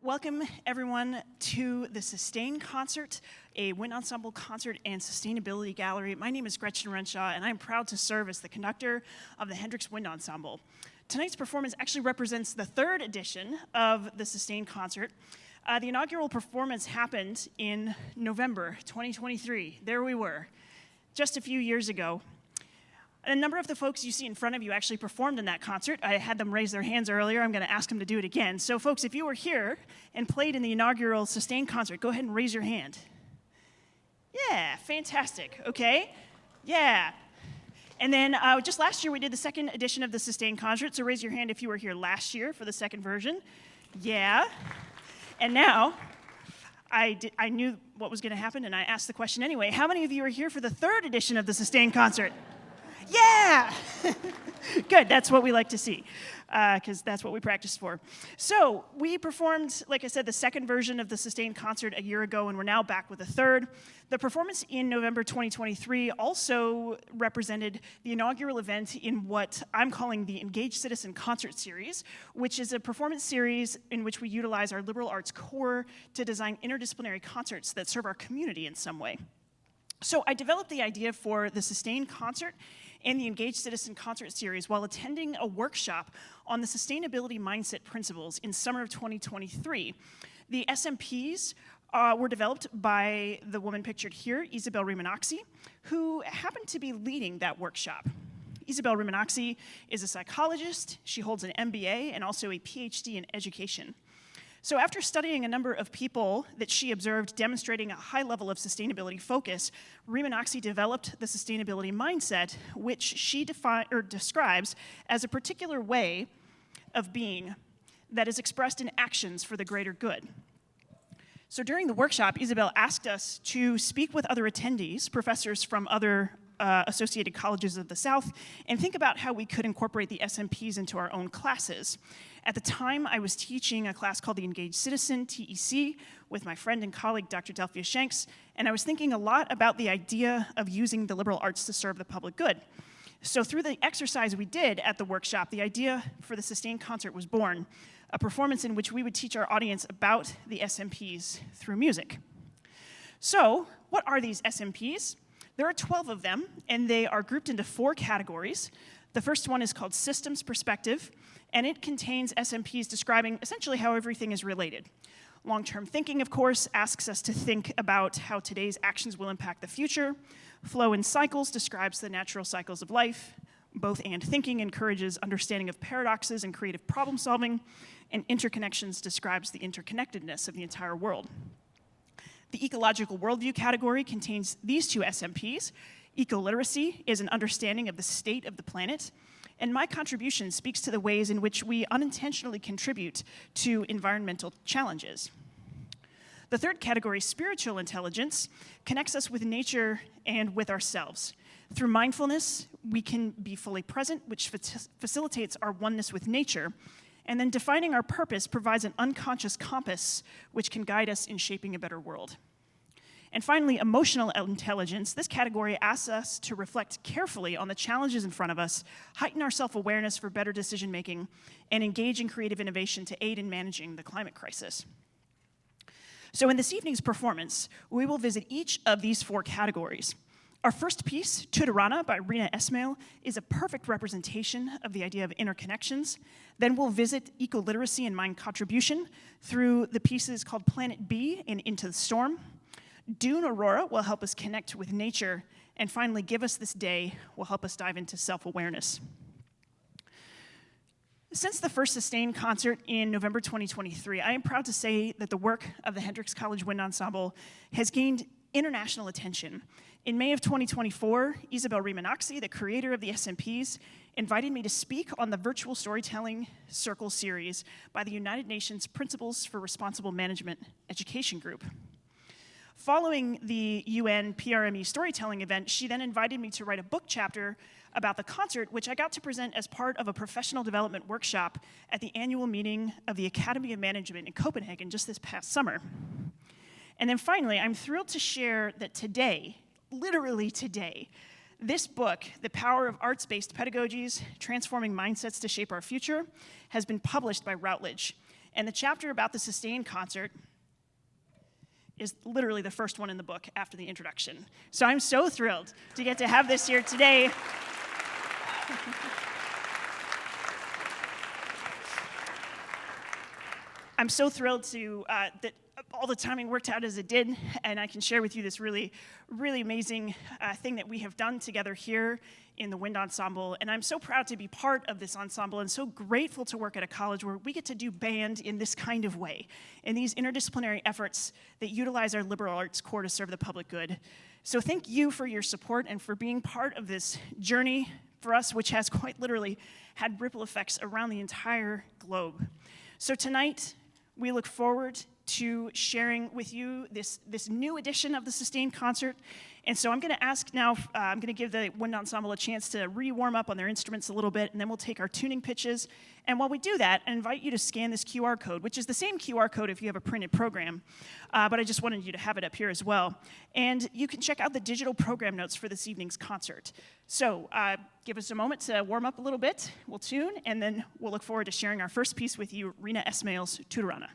Welcome, everyone, to the Sustain Concert, a Wind Ensemble concert and sustainability gallery. My name is Gretchen Renshaw, and I'm proud to serve as the conductor of the Hendrix Wind Ensemble. Tonight's performance actually represents the third edition of the Sustain Concert. The inaugural performance happened in November 2023. There we were, just a few years ago. A number of the folks you see in front of you actually performed in that concert. I had them raise their hands earlier. I'm going to ask them to do it again. So folks, if you were here and played in the inaugural Sustain concert, go ahead and raise your hand. Yeah, fantastic. Okay, yeah. And then just last year we did the second edition of the Sustain concert, so raise your hand if you were here last year for the second version. Yeah. And now, I knew what was going to happen, and I asked the question anyway. How many of you are here for the third edition of the Sustain concert? Yeah! Good, that's what we like to see, because that's what we practice for. So we performed, like I said, the second version of the Sustain concert a year ago, and we're now back with a third. The performance in November 2023 also represented the inaugural event in what I'm calling the Engaged Citizen Concert Series, which is a performance series in which we utilize our liberal arts core to design interdisciplinary concerts that serve our community in some way. So I developed the idea for the Sustain concert and the Engaged Citizen Concert Series while attending a workshop on the sustainability mindset principles in summer of 2023. The SMPs were developed by the woman pictured here, Isabel Rimanoczy, who happened to be leading that workshop. Isabel Rimanoczy is a psychologist. She holds an MBA and also a PhD in education. So after studying a number of people that she observed demonstrating a high level of sustainability focus, Rimanoczy developed the sustainability mindset, which she describes as a particular way of being that is expressed in actions for the greater good. So during the workshop, Isabel asked us to speak with other attendees, professors from other associated colleges of the South, and think about how we could incorporate the SMPs into our own classes. At the time, I was teaching a class called the Engaged Citizen, TEC, with my friend and colleague, Dr. Delphia Shanks, and I was thinking a lot about the idea of using the liberal arts to serve the public good. So through the exercise we did at the workshop, the idea for the Sustain concert was born, a performance in which we would teach our audience about the SMPs through music. So, what are these SMPs? There are 12 of them, and they are grouped into 4 categories. The first one is called Systems Perspective, and it contains SMPs describing essentially how everything is related. Long-term thinking, of course, asks us to think about how today's actions will impact the future. Flow in Cycles describes the natural cycles of life. Both and thinking encourages understanding of paradoxes and creative problem solving. And Interconnections describes the interconnectedness of the entire world. The Ecological Worldview category contains these 2 SMPs. Ecoliteracy is an understanding of the state of the planet, and my contribution speaks to the ways in which we unintentionally contribute to environmental challenges. The third category, Spiritual Intelligence, connects us with nature and with ourselves. Through mindfulness, we can be fully present, which facilitates our oneness with nature, and then defining our purpose provides an unconscious compass which can guide us in shaping a better world. And finally, Emotional Intelligence. This category asks us to reflect carefully on the challenges in front of us, heighten our self-awareness for better decision-making, and engage in creative innovation to aid in managing the climate crisis. So in this evening's performance, we will visit each of these 4 categories. Our first piece, Tutorana by Rina Esmail, is a perfect representation of the idea of interconnections. Then we'll visit ecoliteracy and mind contribution through the pieces called Planet B and Into the Storm. Dune Aurora will help us connect with nature. And finally, Give Us This Day will help us dive into self-awareness. Since the first Sustain concert in November 2023, I am proud to say that the work of the Hendrix College Wind Ensemble has gained international attention. In May of 2024, Isabel Rimanoczy, the creator of the SMPs, invited me to speak on the Virtual Storytelling Circle series by the United Nations Principles for Responsible Management Education Group. Following the UN PRME storytelling event, she then invited me to write a book chapter about the concert, which I got to present as part of a professional development workshop at the annual meeting of the Academy of Management in Copenhagen just this past summer. And then finally, I'm thrilled to share that today, literally today, this book, The Power of Arts-Based Pedagogies, Transforming Mindsets to Shape Our Future, has been published by Routledge. And the chapter about the sustained concert is literally the first one in the book after the introduction. So I'm so thrilled to get to have this here today. I'm so thrilled that all the timing worked out as it did, and I can share with you this really, really amazing thing that we have done together here in the Wind Ensemble. And I'm so proud to be part of this ensemble and so grateful to work at a college where we get to do band in this kind of way, in these interdisciplinary efforts that utilize our liberal arts core to serve the public good. So thank you for your support and for being part of this journey for us, which has quite literally had ripple effects around the entire globe. So tonight, we look forward to sharing with you this new edition of the Sustained Concert. And so I'm going to ask now, I'm going to give the Wind Ensemble a chance to re-warm up on their instruments a little bit, and then we'll take our tuning pitches. And while we do that, I invite you to scan this QR code, which is the same QR code if you have a printed program, but I just wanted you to have it up here as well. And you can check out the digital program notes for this evening's concert. So give us a moment to warm up a little bit, we'll tune, and then we'll look forward to sharing our first piece with you, Rena Esmail's Tutorana.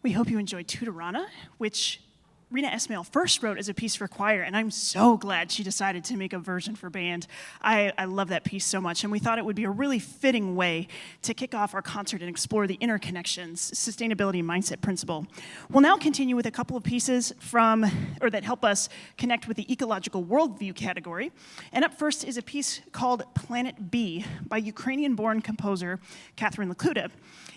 We hope you enjoyed Tutorana, which Rena Esmail first wrote as a piece for choir, and I'm so glad she decided to make a version for band. I love that piece so much, and we thought it would be a really fitting way to kick off our concert and explore the interconnections, sustainability mindset principle. We'll now continue with a couple of pieces that help us connect with the ecological worldview category. And up first is a piece called Planet B by Ukrainian-born composer Catherine Lakuta.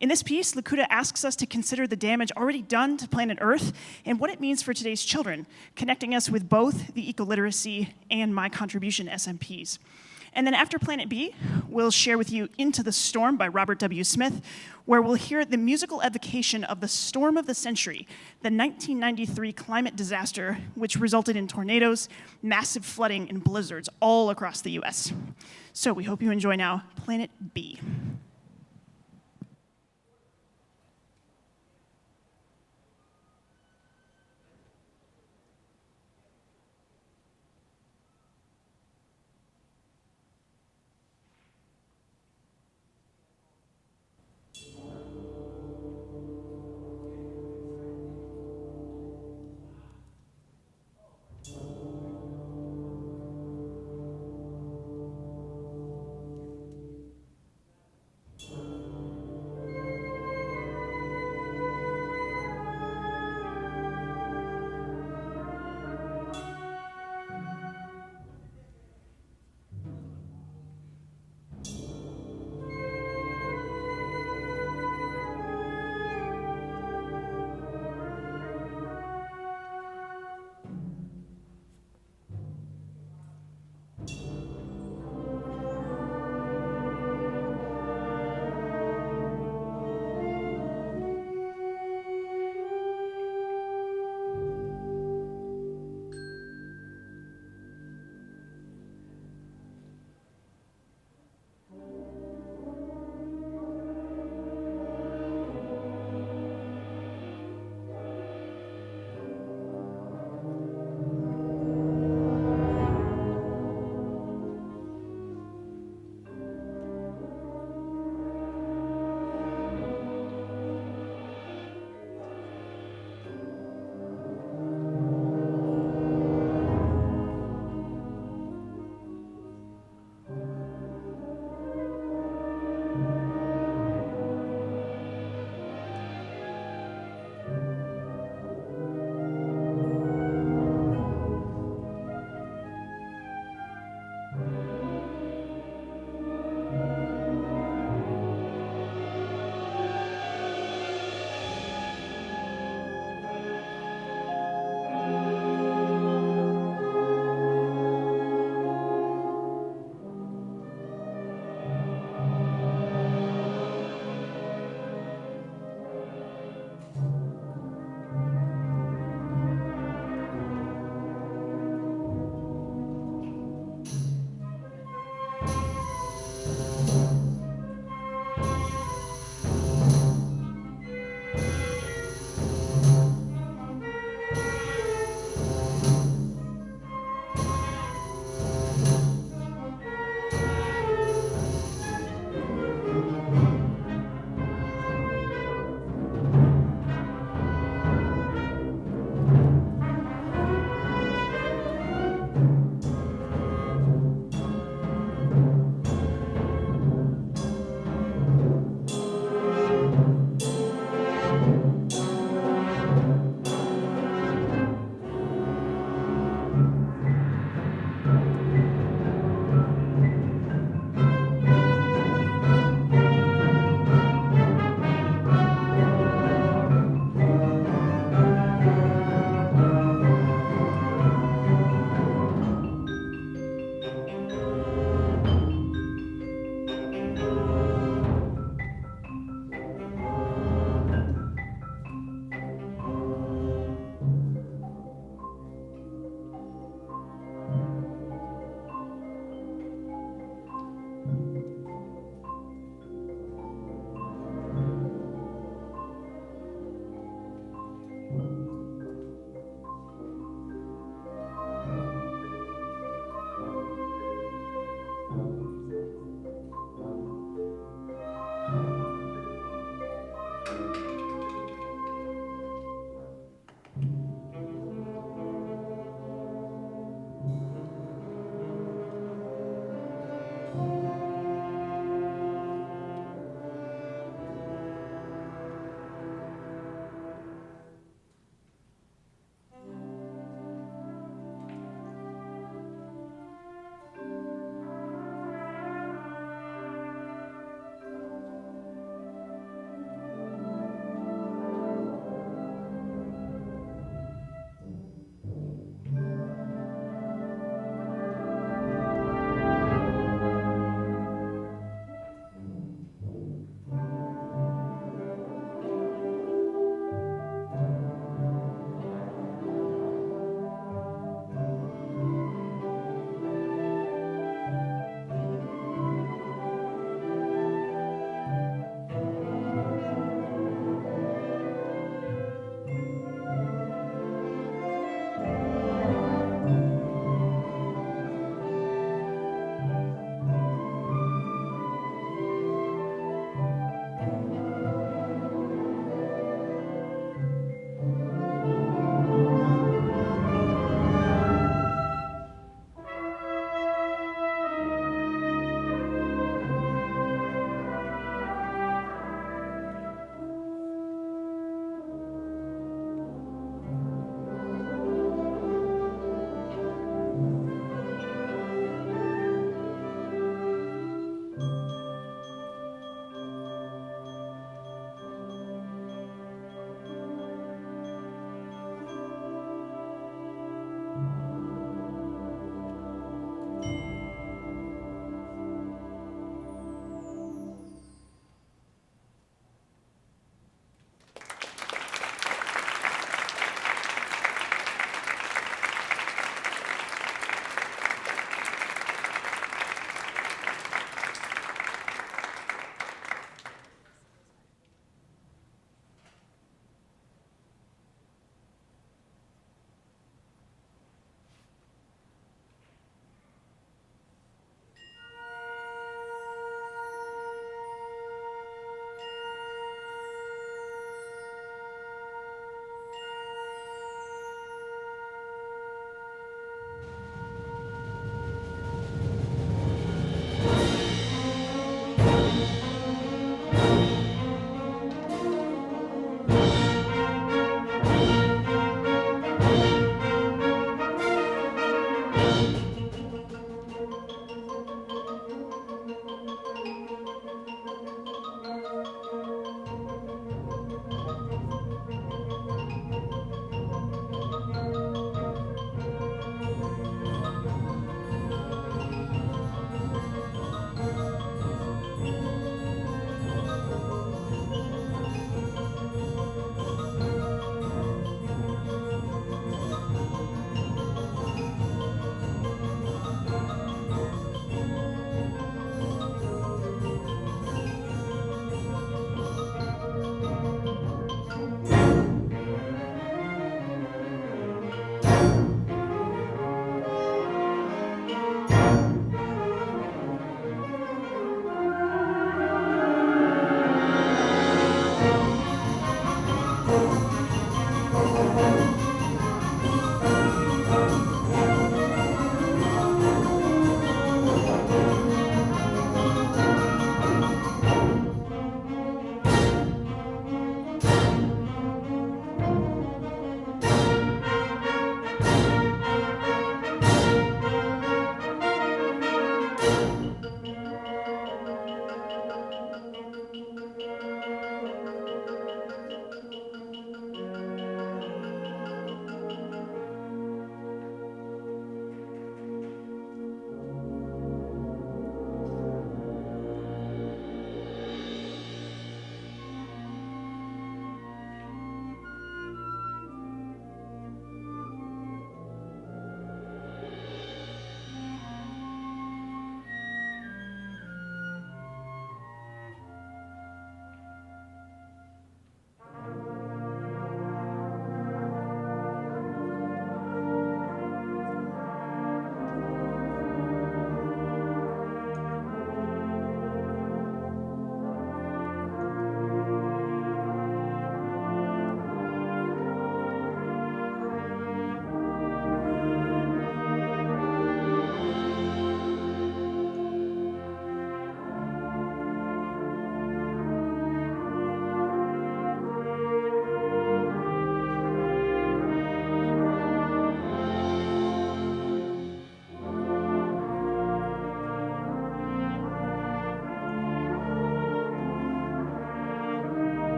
In this piece, Lakuta asks us to consider the damage already done to planet Earth and what it means for today's children, connecting us with both the Ecoliteracy and My Contribution SMPs. And then after Planet B, we'll share with you Into the Storm by Robert W. Smith, where we'll hear the musical evocation of the storm of the century, the 1993 climate disaster, which resulted in tornadoes, massive flooding, and blizzards all across the US. So we hope you enjoy now Planet B.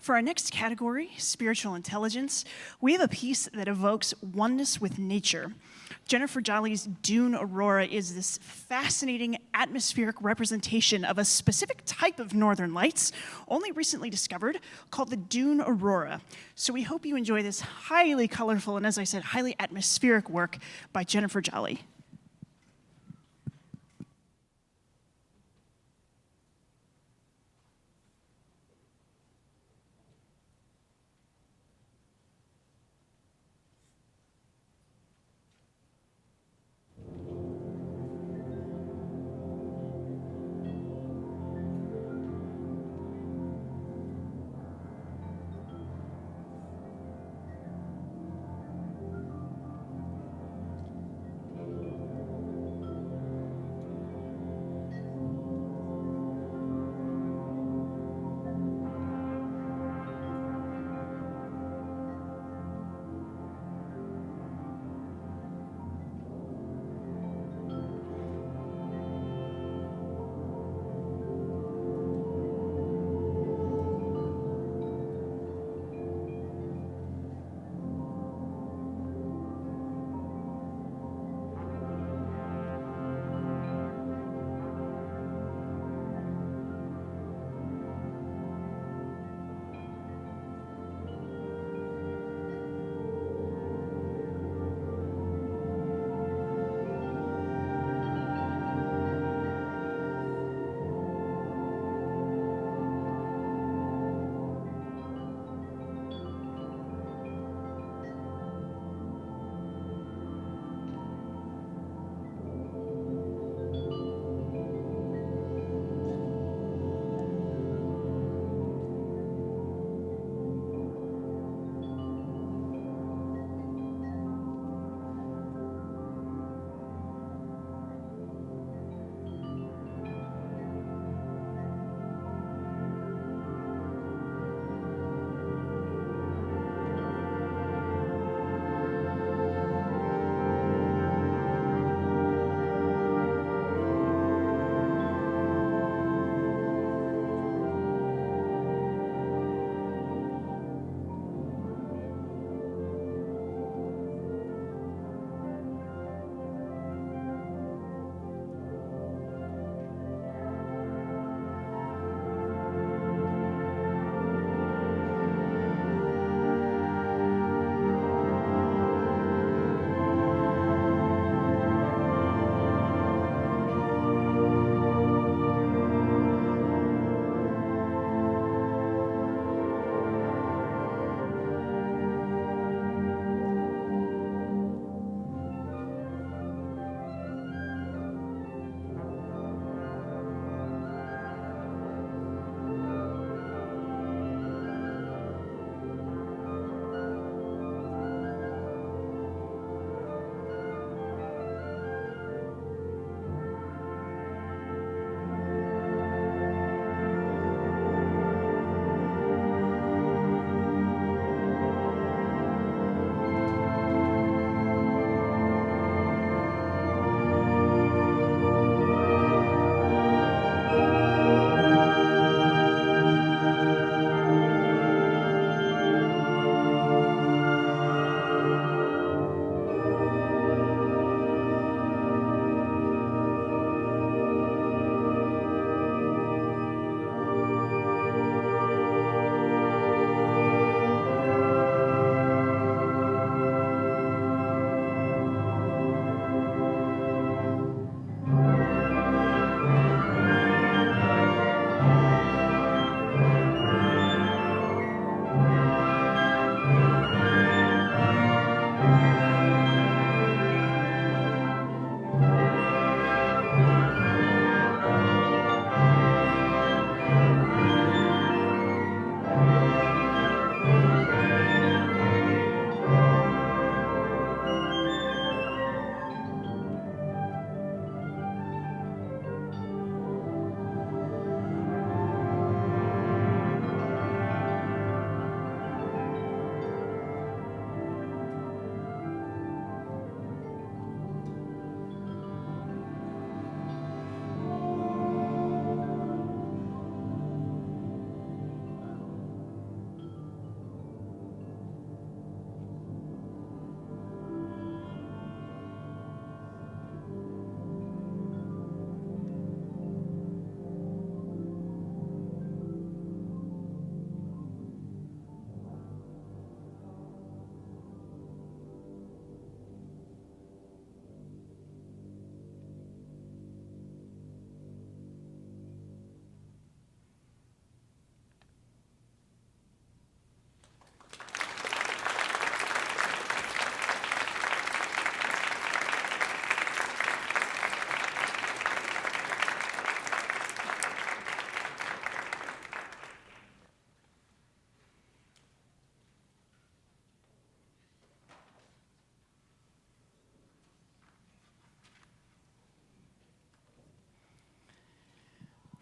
For our next category, spiritual intelligence, we have a piece that evokes oneness with nature. Jennifer Jolly's Dune Aurora is this fascinating atmospheric representation of a specific type of northern lights, only recently discovered, called the Dune Aurora. So we hope you enjoy this highly colorful and, as I said, highly atmospheric work by Jennifer Jolly.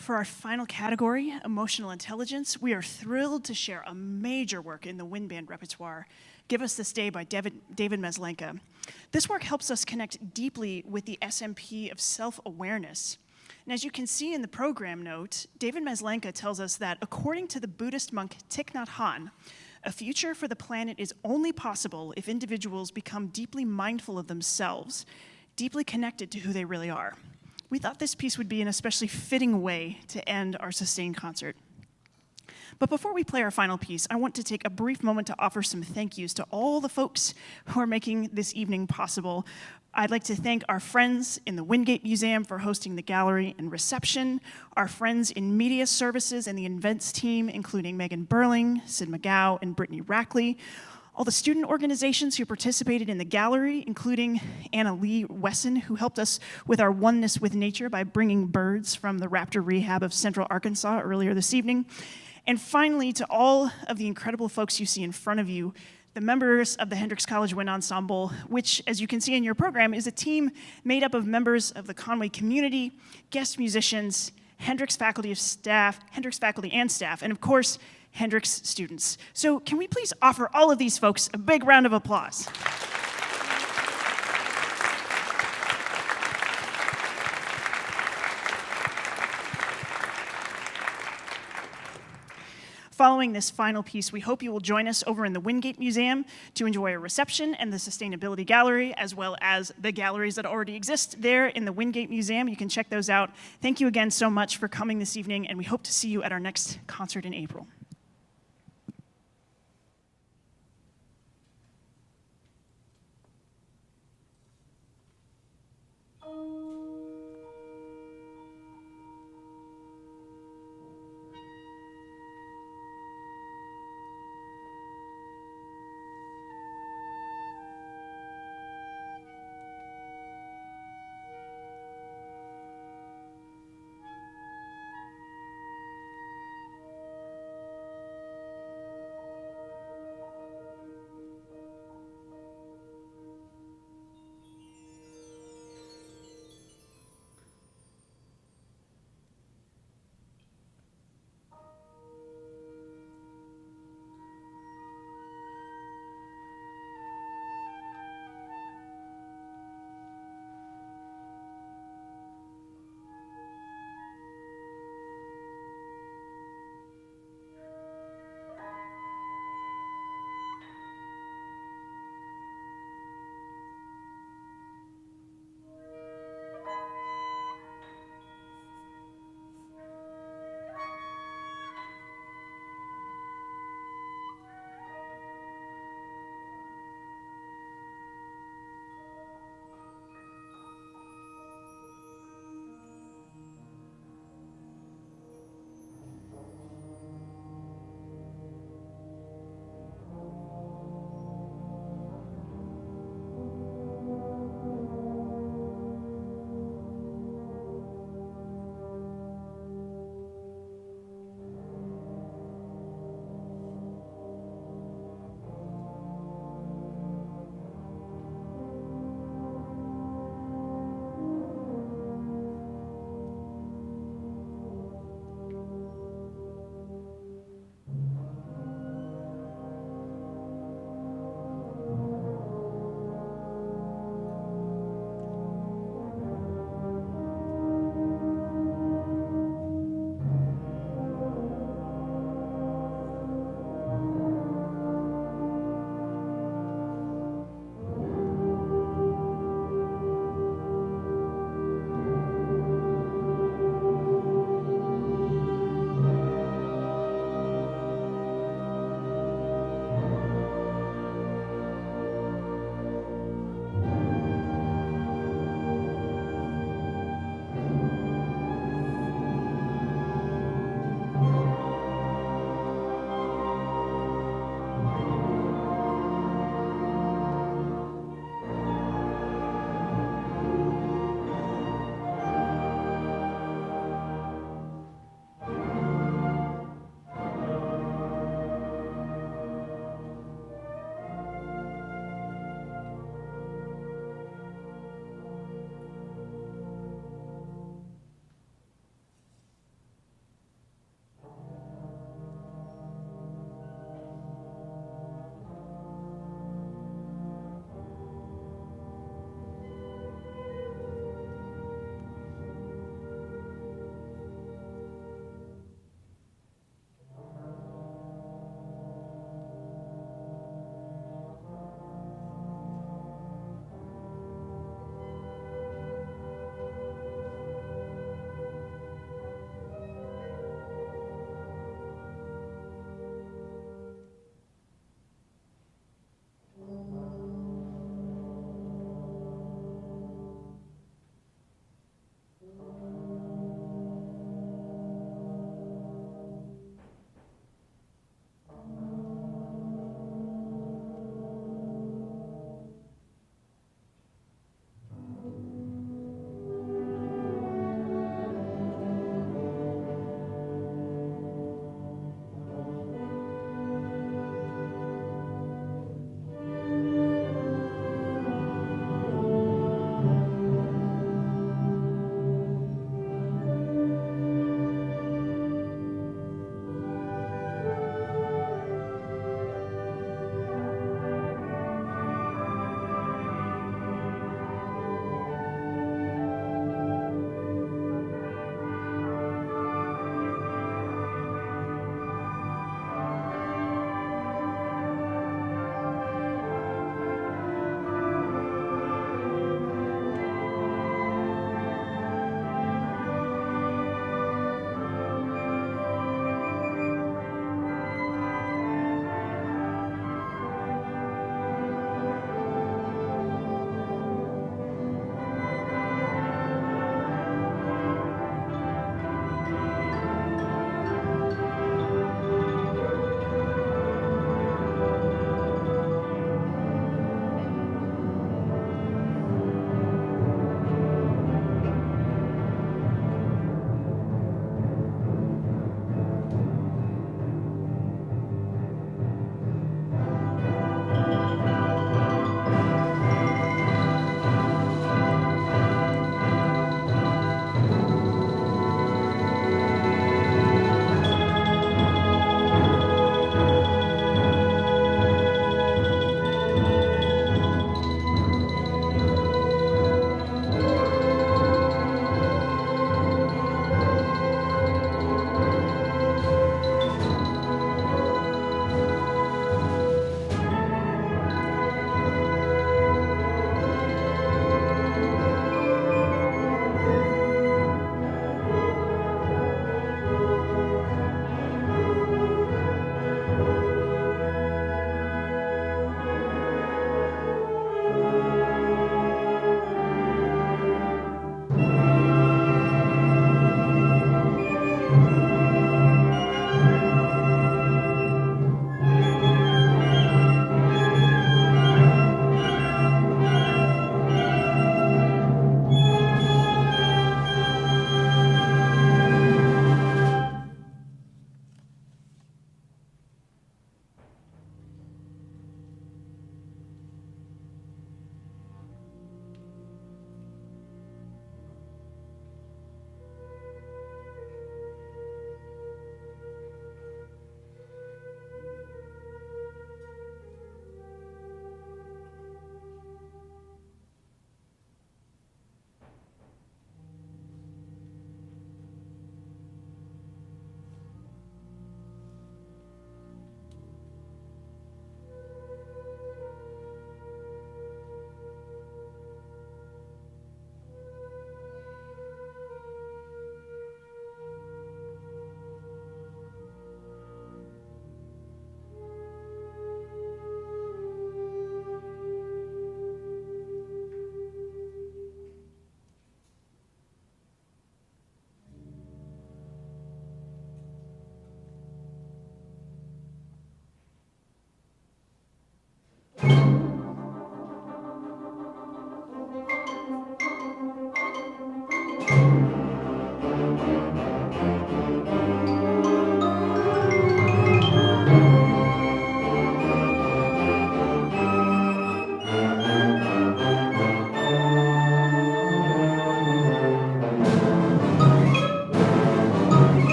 For our final category, emotional intelligence, we are thrilled to share a major work in the wind band repertoire, Give Us This Day by David Maslenka. This work helps us connect deeply with the SMP of self-awareness. And as you can see in the program note, David Maslenka tells us that according to the Buddhist monk Thich Nhat Hanh, a future for the planet is only possible if individuals become deeply mindful of themselves, deeply connected to who they really are. We thought this piece would be an especially fitting way to end our sustained concert. But before we play our final piece, I want to take a brief moment to offer some thank yous to all the folks who are making this evening possible. I'd like to thank our friends in the Wingate Museum for hosting the gallery and reception, our friends in media services and the events team, including Megan Burling, Sid McGow, and Brittany Rackley, all the student organizations who participated in the gallery, including Anna Lee Wesson, who helped us with our Oneness with Nature by bringing birds from the raptor rehab of Central Arkansas earlier this evening. And finally, to all of the incredible folks you see in front of you, the members of the Hendrix College Wind Ensemble, which, as you can see in your program, is a team made up of members of the Conway community, guest musicians, Hendrix faculty and staff, and of course, Hendrix students. So can we please offer all of these folks a big round of applause? Following this final piece, we hope you will join us over in the Wingate Museum to enjoy a reception and the Sustainability Gallery, as well as the galleries that already exist there in the Wingate Museum. You can check those out. Thank you again so much for coming this evening, and we hope to see you at our next concert in April.